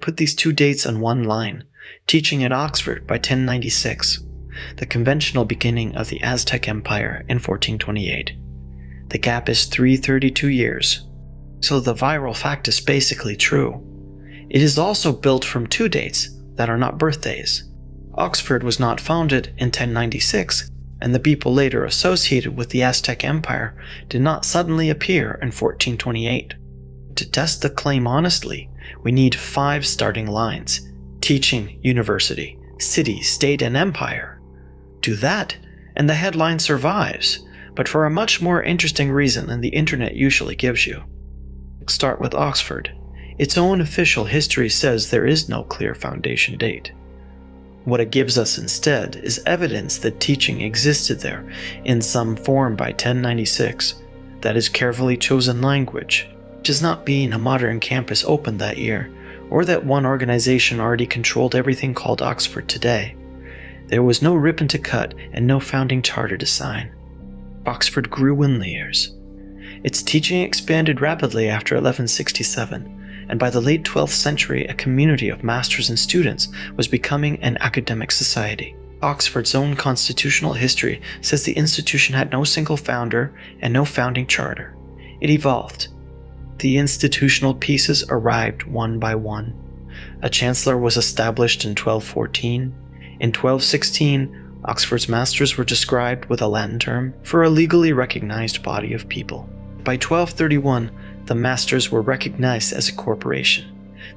put these two dates on one line, teaching at Oxford by 1096, the conventional beginning of the Aztec Empire in 1428. The gap is 332 years, so the viral fact is basically true. It is also built from two dates that are not birthdays. Oxford was not founded in 1096, and the people later associated with the Aztec Empire did not suddenly appear in 1428. To test the claim honestly, we need 5 starting lines: teaching, university, city, state, and empire. Do that, and the headline survives, but for a much more interesting reason than the internet usually gives you. Start with Oxford. Its own official history says there is no clear foundation date. What it gives us instead is evidence that teaching existed there in some form by 1096, that is carefully chosen language, which is not being a modern campus opened that year, or that one organization already controlled everything called Oxford today. There was no ribbon to cut and no founding charter to sign. Oxford grew in the years. Its teaching expanded rapidly after 1167, and by the late 12th century a community of masters and students was becoming an academic society. Oxford's own constitutional history says the institution had no single founder and no founding charter. It evolved. The institutional pieces arrived one by one. A chancellor was established in 1214. In 1216, Oxford's masters were described with a Latin term for a legally recognized body of people. By 1231, the masters were recognized as a corporation.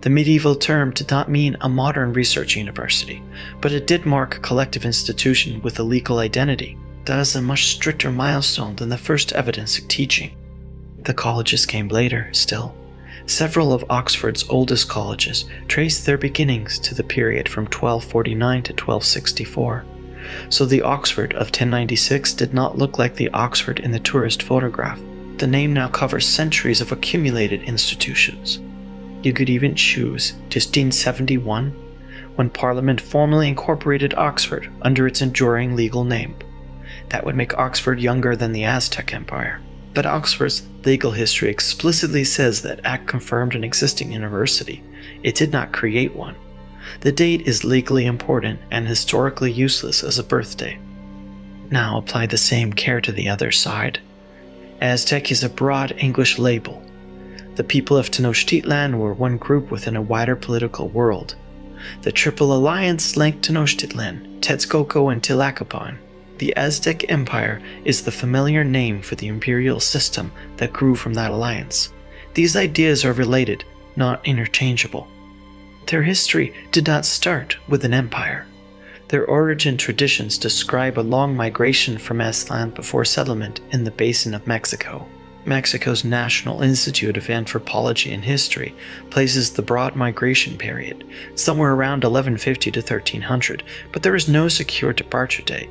The medieval term did not mean a modern research university, but it did mark a collective institution with a legal identity. That is a much stricter milestone than the first evidence of teaching. The colleges came later, still. Several of Oxford's oldest colleges trace their beginnings to the period from 1249 to 1264. So the Oxford of 1096 did not look like the Oxford in the tourist photograph. The name now covers centuries of accumulated institutions. You could even choose 1571, when Parliament formally incorporated Oxford under its enduring legal name. That would make Oxford younger than the Aztec Empire. But Oxford's legal history explicitly says that Act confirmed an existing university. It did not create one. The date is legally important and historically useless as a birthday. Now apply the same care to the other side. Aztec is a broad English label. The people of Tenochtitlan were one group within a wider political world. The Triple Alliance linked Tenochtitlan, Texcoco, and Tlacopan. The Aztec Empire is the familiar name for the imperial system that grew from that alliance. These ideas are related, not interchangeable. Their history did not start with an empire. Their origin traditions describe a long migration from Aztlan before settlement in the basin of Mexico. Mexico's National Institute of Anthropology and History places the broad migration period, somewhere around 1150 to 1300, but there is no secure departure date.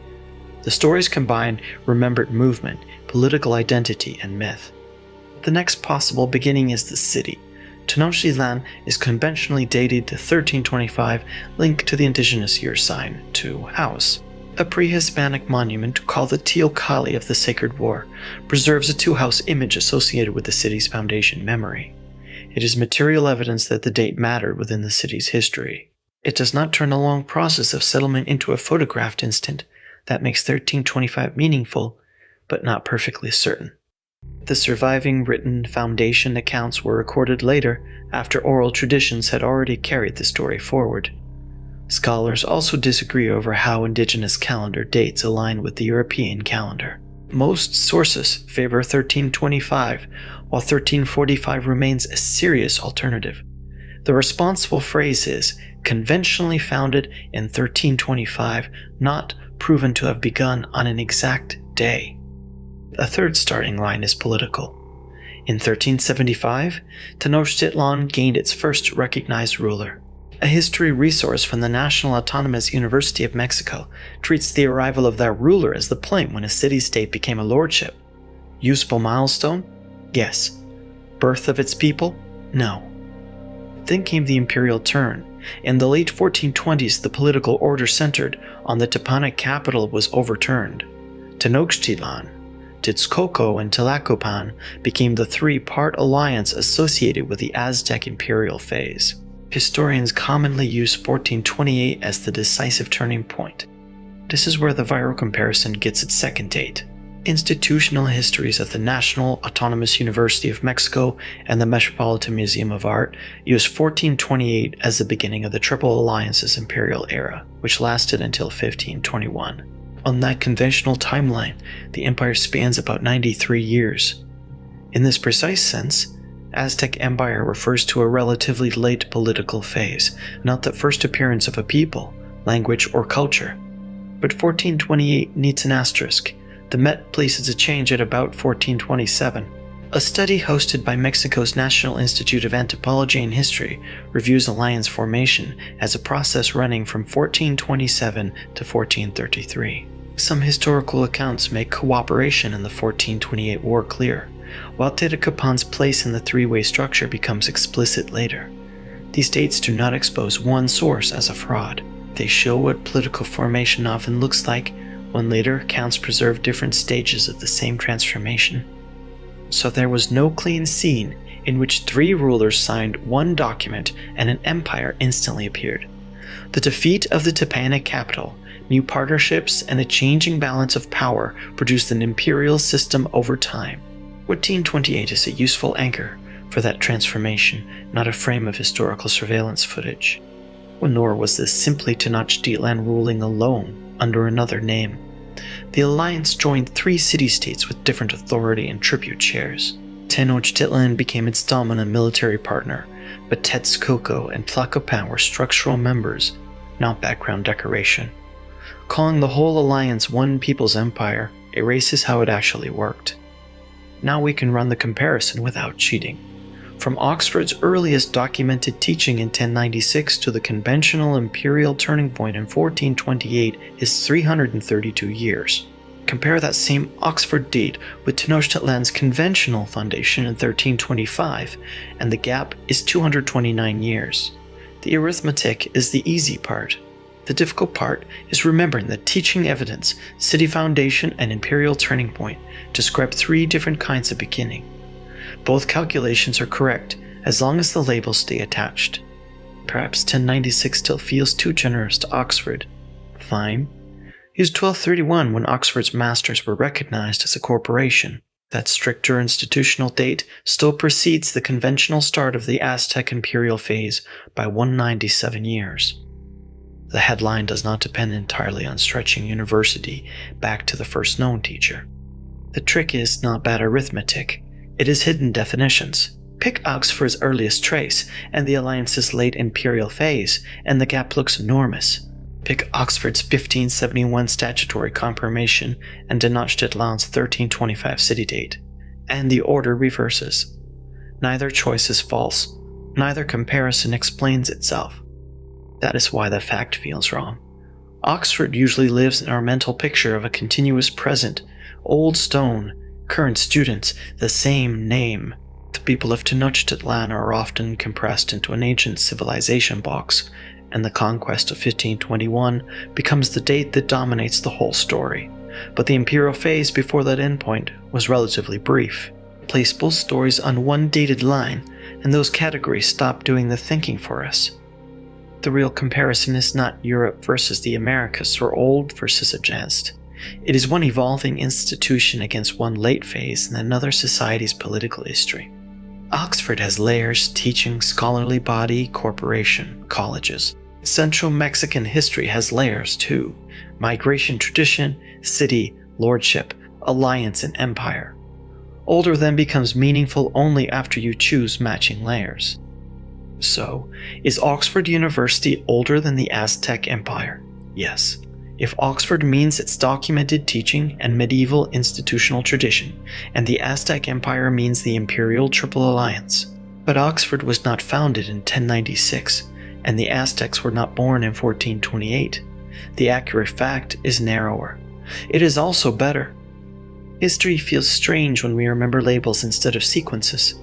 The stories combine remembered movement, political identity, and myth. The next possible beginning is the city. Tenochtitlan is conventionally dated to 1325, linked to the indigenous year sign, 2 house. A pre-Hispanic monument called the Teocalli of the Sacred War preserves a 2-house image associated with the city's foundation memory. It is material evidence that the date mattered within the city's history. It does not turn a long process of settlement into a photographed instant that makes 1325 meaningful, but not perfectly certain. The surviving written foundation accounts were recorded later, after oral traditions had already carried the story forward. Scholars also disagree over how indigenous calendar dates align with the European calendar. Most sources favor 1325, while 1345 remains a serious alternative. The responsible phrase is, conventionally founded in 1325, not proven to have begun on an exact day. A third starting line is political. In 1375, Tenochtitlan gained its first recognized ruler. A history resource from the National Autonomous University of Mexico treats the arrival of that ruler as the point when a city-state became a lordship. Useful milestone? Yes. Birth of its people? No. Then came the imperial turn. In the late 1420s, the political order centered on the Tepanic capital was overturned. Tenochtitlan, Texcoco, and Tlacopan became the 3-part alliance associated with the Aztec imperial phase. Historians commonly use 1428 as the decisive turning point. This is where the viral comparison gets its second date. Institutional histories of the National Autonomous University of Mexico and the Metropolitan Museum of Art use 1428 as the beginning of the Triple Alliance's imperial era, which lasted until 1521. On that conventional timeline, the empire spans about 93 years. In this precise sense, Aztec Empire refers to a relatively late political phase, not the first appearance of a people, language, or culture. But 1428 needs an asterisk. The Met places a change at about 1427. A study hosted by Mexico's National Institute of Anthropology and History reviews alliance formation as a process running from 1427 to 1433. Some historical accounts make cooperation in the 1428 war clear, while Tenochtitlan's place in the three-way structure becomes explicit later. These dates do not expose one source as a fraud. They show what political formation often looks like when later accounts preserve different stages of the same transformation. So there was no clean scene in which three rulers signed one document and an empire instantly appeared. The defeat of the Tepanic capital, new partnerships, and a changing balance of power produced an imperial system over time. 1428 is a useful anchor for that transformation, not a frame of historical surveillance footage. Nor was this simply Tenochtitlan ruling alone under another name. The alliance joined three city-states with different authority and tribute shares. Tenochtitlan became its dominant military partner, but Texcoco and Tlacopan were structural members, not background decoration. Calling the whole alliance one people's empire erases how it actually worked. Now we can run the comparison without cheating. From Oxford's earliest documented teaching in 1096 to the conventional imperial turning point in 1428 is 332 years. Compare that same Oxford date with Tenochtitlan's conventional foundation in 1325, and the gap is 229 years. The arithmetic is the easy part. The difficult part is remembering that teaching evidence, city foundation, and imperial turning point describe three different kinds of beginning. Both calculations are correct as long as the labels stay attached. Perhaps 1096 still feels too generous to Oxford. Fine. Use 1231 when Oxford's masters were recognized as a corporation. That stricter institutional date still precedes the conventional start of the Aztec imperial phase by 197 years. The headline does not depend entirely on stretching university back to the first known teacher. The trick is not bad arithmetic. It is hidden definitions. Pick Oxford's earliest trace and the alliance's late imperial phase, and the gap looks enormous. Pick Oxford's 1571 statutory confirmation and Tenochtitlan's 1325 city date, and the order reverses. Neither choice is false. Neither comparison explains itself. That is why the fact feels wrong. Oxford usually lives in our mental picture of a continuous present, old stone, current students, the same name. The people of Tenochtitlan are often compressed into an ancient civilization box, and the conquest of 1521 becomes the date that dominates the whole story. But the imperial phase before that endpoint was relatively brief. Place both stories on one dated line, and those categories stop doing the thinking for us. The real comparison is not Europe versus the Americas or old versus advanced. It is one evolving institution against one late phase in another society's political history. Oxford has layers: teaching, scholarly body, corporation, colleges. Central Mexican history has layers too: migration tradition, city, lordship, alliance, and empire. Older then becomes meaningful only after you choose matching layers. So, is Oxford University older than the Aztec Empire? Yes. If Oxford means its documented teaching and medieval institutional tradition, and the Aztec Empire means the Imperial Triple Alliance. But Oxford was not founded in 1096, and the Aztecs were not born in 1428. The accurate fact is narrower. It is also better. History feels strange when we remember labels instead of sequences.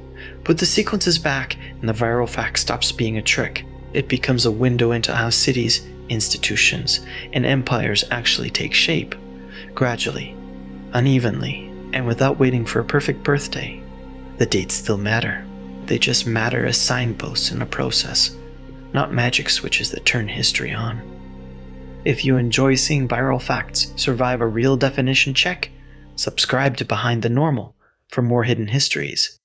Put the sequences back, and the viral fact stops being a trick. It becomes a window into how cities, institutions, and empires actually take shape, gradually, unevenly, and without waiting for a perfect birthday. The dates still matter. They just matter as signposts in a process. not magic switches that turn history on. If you enjoy seeing viral facts survive a real definition check, subscribe to Behind the Normal for more hidden histories.